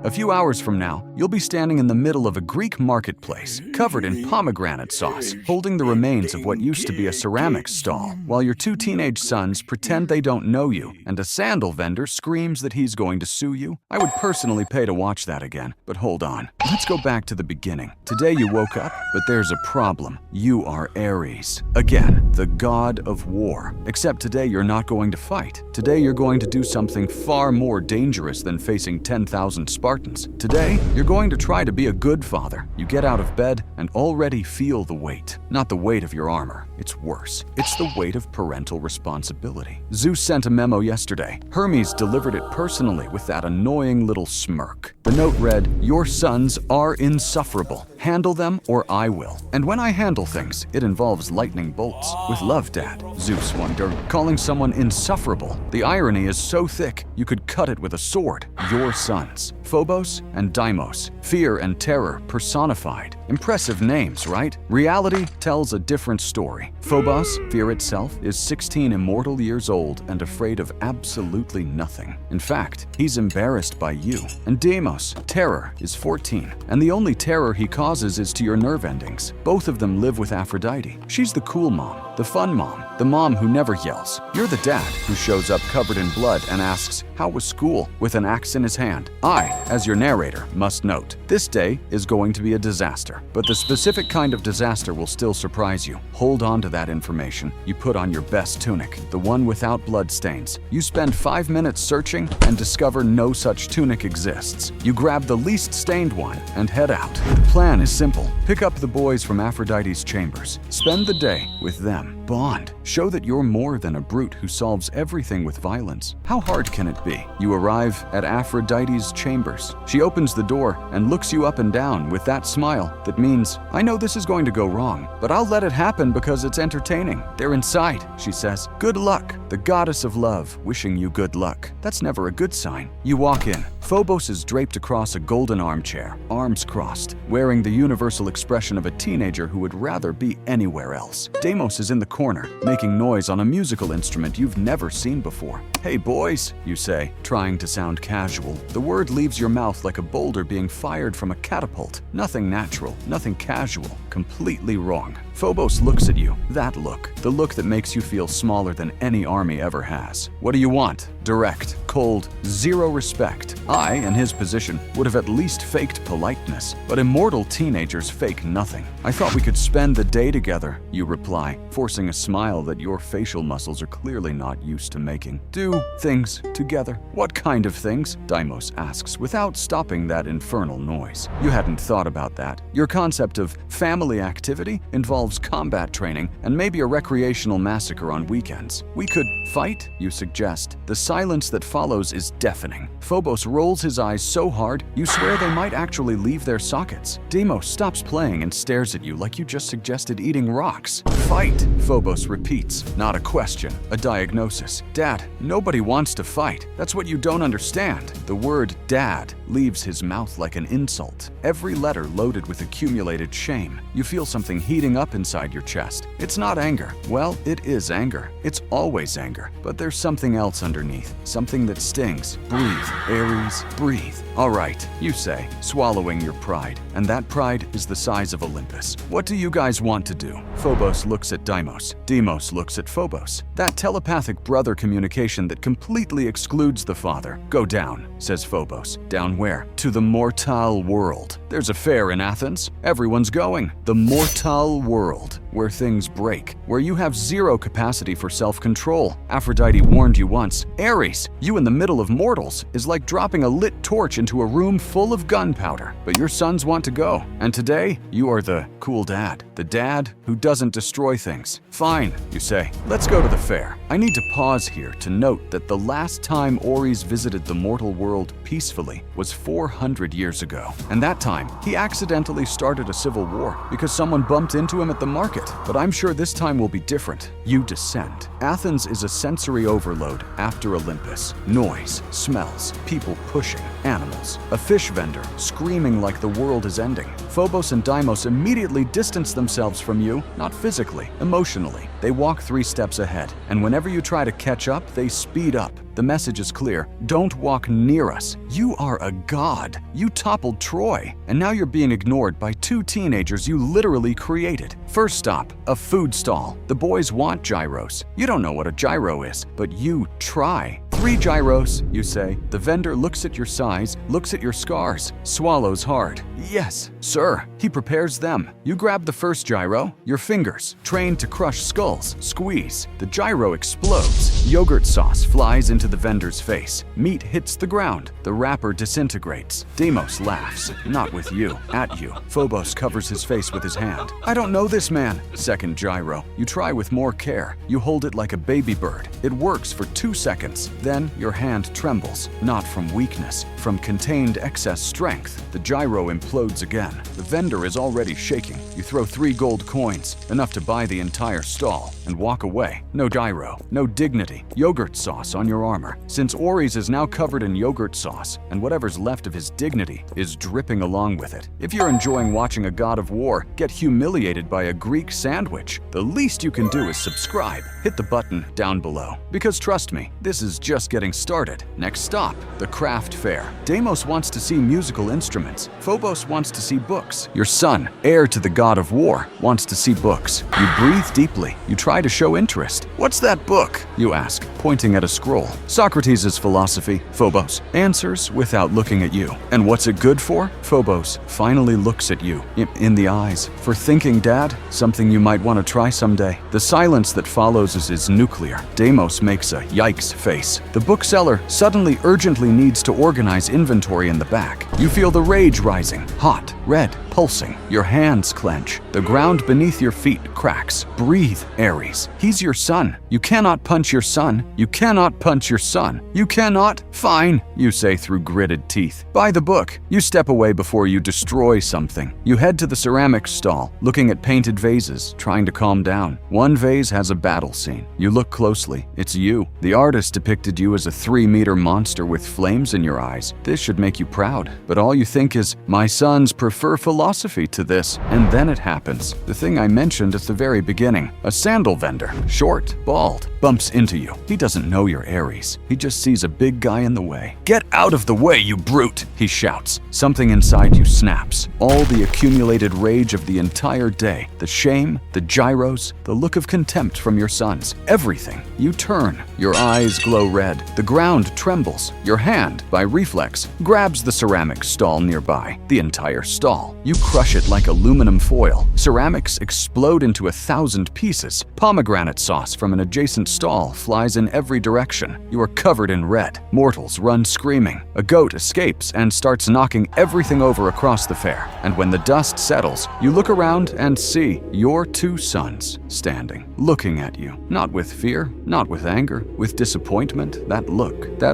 A few hours from now, you'll be standing in the middle of a Greek marketplace, covered in pomegranate sauce, holding the remains of what used to be a ceramics stall, while your two teenage sons pretend they don't know you, and a sandal vendor screams that he's going to sue you. I would personally pay to watch that again, but hold on. Let's go back to the beginning. Today you woke up, but there's a problem. You are Ares. Again, the god of war. Except today you're not going to fight. Today you're going to do something far more dangerous than facing 10,000 Spartans. Today, you're going to try to be a good father. You get out of bed and already feel the weight. Not the weight of your armor. It's worse. It's the weight of parental responsibility. Zeus sent a memo yesterday. Hermes delivered it personally with that annoying little smirk. The note read, "Your sons are insufferable. Handle them or I will. And when I handle things, it involves lightning bolts. With love, Dad." Zeus wondered, calling someone insufferable. The irony is so thick, you could cut it with a sword. Your sons. Phobos and Deimos. Fear and terror personified. Impressive names, right? Reality tells a different story. Phobos, fear itself, is 16 immortal years old and afraid of absolutely nothing. In fact, he's embarrassed by you. And Deimos, terror, is 14, and the only terror he causes is to your nerve endings. Both of them live with Aphrodite. She's the cool mom, the fun mom, the mom who never yells. You're the dad who shows up covered in blood and asks, "How was school?" with an axe in his hand. I, as your narrator, must note, this day is going to be a disaster, but the specific kind of disaster will still surprise you. Hold on to that information. You put on your best tunic, the one without blood stains. You spend 5 minutes searching and discover no such tunic exists. You grab the least stained one and head out. The plan is simple. Pick up the boys from Aphrodite's chambers. Spend the day with them. Bond. Show that you're more than a brute who solves everything with violence. How hard can it be? You arrive at Aphrodite's chambers. She opens the door and looks you up and down with that smile that means, "I know this is going to go wrong, but I'll let it happen because it's entertaining." "They're inside," she says. "Good luck." The goddess of love wishing you good luck. That's never a good sign. You walk in. Phobos is draped across a golden armchair, arms crossed, wearing the universal expression of a teenager who would rather be anywhere else. Deimos is in the corner, making noise on a musical instrument you've never seen before. "Hey boys," you say, trying to sound casual. The word leaves your mouth like a boulder being fired from a catapult. Nothing natural, nothing casual, completely wrong. Phobos looks at you, that look, the look that makes you feel smaller than any army ever has. "What do you want?" Direct, cold, zero respect. I, in his position, would have at least faked politeness, but immortal teenagers fake nothing. "I thought we could spend the day together," you reply, forcing a smile that your facial muscles are clearly not used to making. "Do things together." "What kind of things?" Deimos asks, without stopping that infernal noise. You hadn't thought about that. Your concept of family activity involves combat training and maybe a recreational massacre on weekends. "We could fight," you suggest. The silence that follows is deafening. Phobos rolls his eyes so hard, you swear they might actually leave their sockets. Deimos stops playing and stares at you like you just suggested eating rocks. "Fight," Phobos repeats. Not a question, a diagnosis. "Dad, nobody wants to fight. That's what you don't understand." The word dad leaves his mouth like an insult. Every letter loaded with accumulated shame. You feel something heating up inside your chest. It's not anger. Well, it is anger. It's always anger. But there's something else underneath. Something that stings. Breathe, Ares, breathe. "All right," you say, swallowing your pride. And that pride is the size of Olympus. "What do you guys want to do?" Phobos looks at Deimos. Deimos looks at Phobos. That telepathic brother communication that completely excludes the father. "Go down," says Phobos. "Down where?" "To the mortal world. There's a fair in Athens. Everyone's going. The mortal world, where things break, where you have zero capacity for self-control. Aphrodite warned you once. Ares, you in the middle of mortals, is like dropping a lit torch into a room full of gunpowder. But your sons want to go. And today, you are the cool dad. The dad who doesn't destroy things. "Fine," you say. "Let's go to the fair." I need to pause here to note that the last time Ares visited the mortal world peacefully was 400 years ago. And that time, he accidentally started a civil war because someone bumped into him at the market. But I'm sure this time will be different. You descend. Athens is a sensory overload after Olympus. Noise, smells, people pushing, animals. A fish vendor screaming like the world is ending. Phobos and Deimos immediately distance themselves from you, not physically, emotionally. They walk 3 steps ahead, and whenever you try to catch up, they speed up. The message is clear. Don't walk near us. You are a god. You toppled Troy. And now you're being ignored by 2 teenagers you literally created. First stop, a food stall. The boys want gyros. You don't know what a gyro is, but you try. 3 gyros, you say. The vendor looks at your size, looks at your scars, swallows hard. Yes, sir. He prepares them. You grab the first gyro, your fingers, trained to crush skulls, squeeze. The gyro explodes. Yogurt sauce flies into the vendor's face. Meat hits the ground. The wrapper disintegrates. Deimos laughs. Not with you, at you. Phobos covers his face with his hand. I don't know this man. Second gyro. You try with more care. You hold it like a baby bird. It works for 2 seconds. Then your hand trembles, not from weakness, from contained excess strength. The gyro implodes again. The vendor is already shaking. You throw 3 gold coins, enough to buy the entire stall, and walk away. No gyro, no dignity, yogurt sauce on your armor. Since Ori's is now covered in yogurt sauce, and whatever's left of his dignity is dripping along with it. If you're enjoying watching a god of war get humiliated by a Greek sandwich, the least you can do is subscribe. Hit the button down below. Because trust me, this is just getting started. Next stop, the craft fair. Deimos wants to see musical instruments. Phobos wants to see books. Your son, heir to the god of war, wants to see books. You breathe deeply. You try to show interest. What's that book? You ask, pointing at a scroll. Socrates' philosophy. Phobos answers without looking at you. And what's it good for? Phobos finally looks at you in the eyes. For thinking, Dad, something you might want to try someday. The silence that follows is nuclear. Deimos makes a yikes face. The bookseller suddenly urgently needs to organize inventory in the back. You feel the rage rising, hot, red, pulsing. Your hands clench. The ground beneath your feet cracks. Breathe, Ares. He's your son. You cannot punch your son. You cannot punch your son. You cannot. Fine, you say through gritted teeth. Buy the book. You step away before you destroy something. You head to the ceramics stall, looking at painted vases, trying to calm down. One vase has a battle scene. You look closely. It's you. The artist depicted you as a 3-meter monster with flames in your eyes. This should make you proud. But all you think is, my sons prefer philosophy to this. And then it happens. The thing I mentioned at the very beginning. A sandal vendor, short, bald, bumps into you. He doesn't know you're Ares. He just sees a big guy in the way. Get out of the way, you brute! He shouts. Something inside you snaps. All the accumulated rage of the entire day. The shame, the gyros, the look of contempt from your sons. Everything. You turn. Your eyes glow red. The ground trembles. Your hand, by reflex, grabs the ceramic stall nearby. The entire stall. You crush it like aluminum foil. Ceramics explode into 1,000 pieces. Pomegranate sauce from an adjacent stall flies in every direction. You are covered in red. Mortals run screaming. A goat escapes and starts knocking everything over across the fair. And when the dust settles, you look around and see your 2 sons standing, looking at you. Not with fear, not with anger, with disappointment. That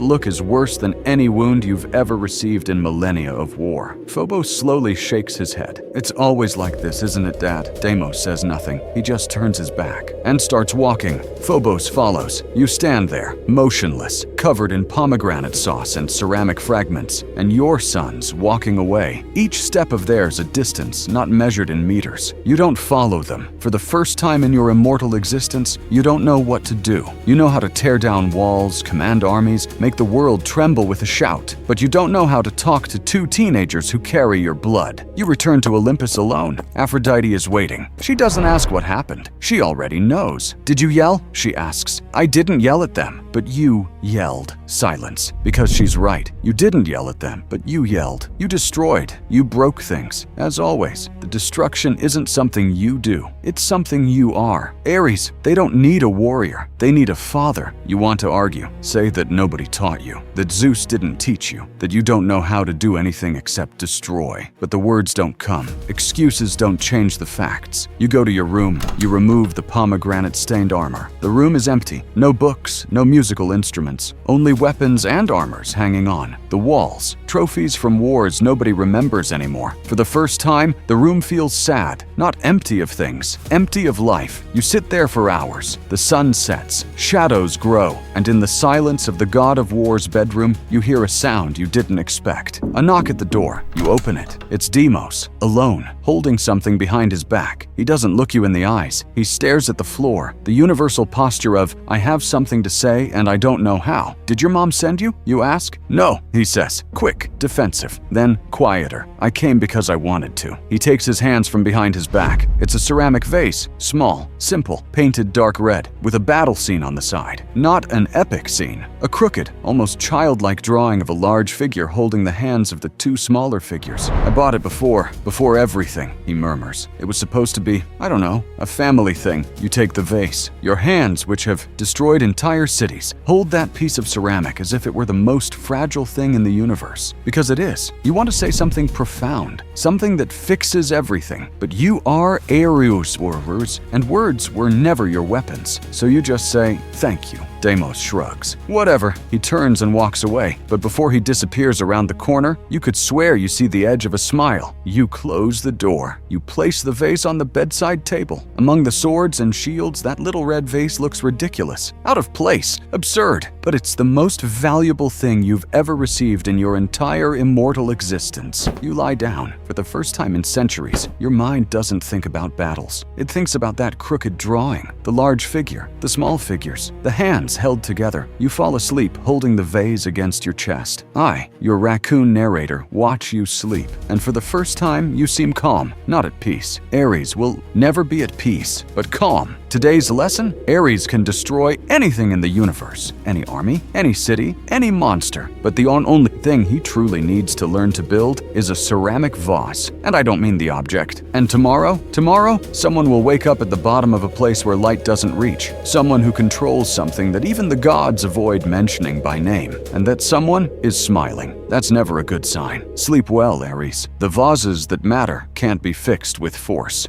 look is worse than any wound you've ever received in millennia of war. Phobos slowly shakes his head. It's always like this, isn't it, Dad? Deimos says nothing. He just turns his back and starts walking. Phobos follows. You stand there, motionless, covered in pomegranate sauce and ceramic fragments, and your sons walking away. Each step of theirs a distance not measured in meters. You don't follow them. For the first time in your immortal existence, you don't know what to do. You know how to tear down walls, command armies, make the world tremble with a shout, but you don't know how to talk to 2 teenagers who carry your blood. You return to Olympus alone. Aphrodite is waiting. She doesn't ask what happened. She already knows. Did you yell? She asks. I didn't yell at them, but you yelled. Silence. Because she's right. You didn't yell at them, but you yelled. You destroyed. You broke things. As always, the destruction isn't something you do. It's something you are. Ares, they don't need a warrior. They need a father. You want to argue. Say that nobody taught you. That Zeus didn't teach you. That you don't know how to do anything except destroy. But the words don't come. Excuses don't change the facts. You go to your room. You remove the pomegranate-stained armor. The room is empty. No books, no musical instruments. Only weapons and armors hanging on. The walls, trophies from wars nobody remembers anymore. For the first time, the room feels sad. Not empty of things. Empty of life. You sit there for hours. The sun sets. Shadows grow. And in the silence of the god of war's bedroom, you hear a sound you didn't expect. A knock at the door. You open it. It's Deimos, alone, holding something behind his back. He doesn't look you in the eyes. He stares at the floor, the universal posture of, I have something to say and I don't know how. Did your mom send you? You ask. No, he says. Quick, defensive, then quieter. I came because I wanted to. He takes his hands from behind his back. It's a ceramic vase, small, simple, painted dark red, with a battle scene on the side. Not an epic scene. A crooked, almost childlike drawing of a large figure holding the hands of the two smaller figures. I bought it before everything, he murmurs. It was supposed to be, I don't know, a family thing. You take the vase. Your hands, which have destroyed entire cities, hold that piece of ceramic as if it were the most fragile thing in the universe. Because it is. You want to say something profound, something that fixes everything, but you are Arius warriors, and words were never your weapons. So you just say, thank you. Deimos shrugs. Whatever. He turns and walks away, but before he disappears around the corner, you could swear you see the edge of a smile. You close the door. You place the vase on the bedside table. Among the swords and shields, that little red vase looks ridiculous, out of place, absurd, but it's the most valuable thing you've ever received in your entire immortal existence. You lie down. For the first time in centuries, your mind doesn't think about battles. It thinks about that crooked drawing, the large figure, the small figures, the hands held together. You fall asleep holding the vase against your chest. I, your raccoon narrator, watch you sleep, and for the first time you seem calm, not at peace. Ares will never be at peace, but calm. Today's lesson? Ares can destroy anything in the universe, any army, any city, any monster, but the only thing he truly needs to learn to build is a ceramic vase. And I don't mean the object. And tomorrow, someone will wake up at the bottom of a place where light doesn't reach. Someone who controls something that even the gods avoid mentioning by name. And that someone is smiling. That's never a good sign. Sleep well, Ares. The vases that matter can't be fixed with force.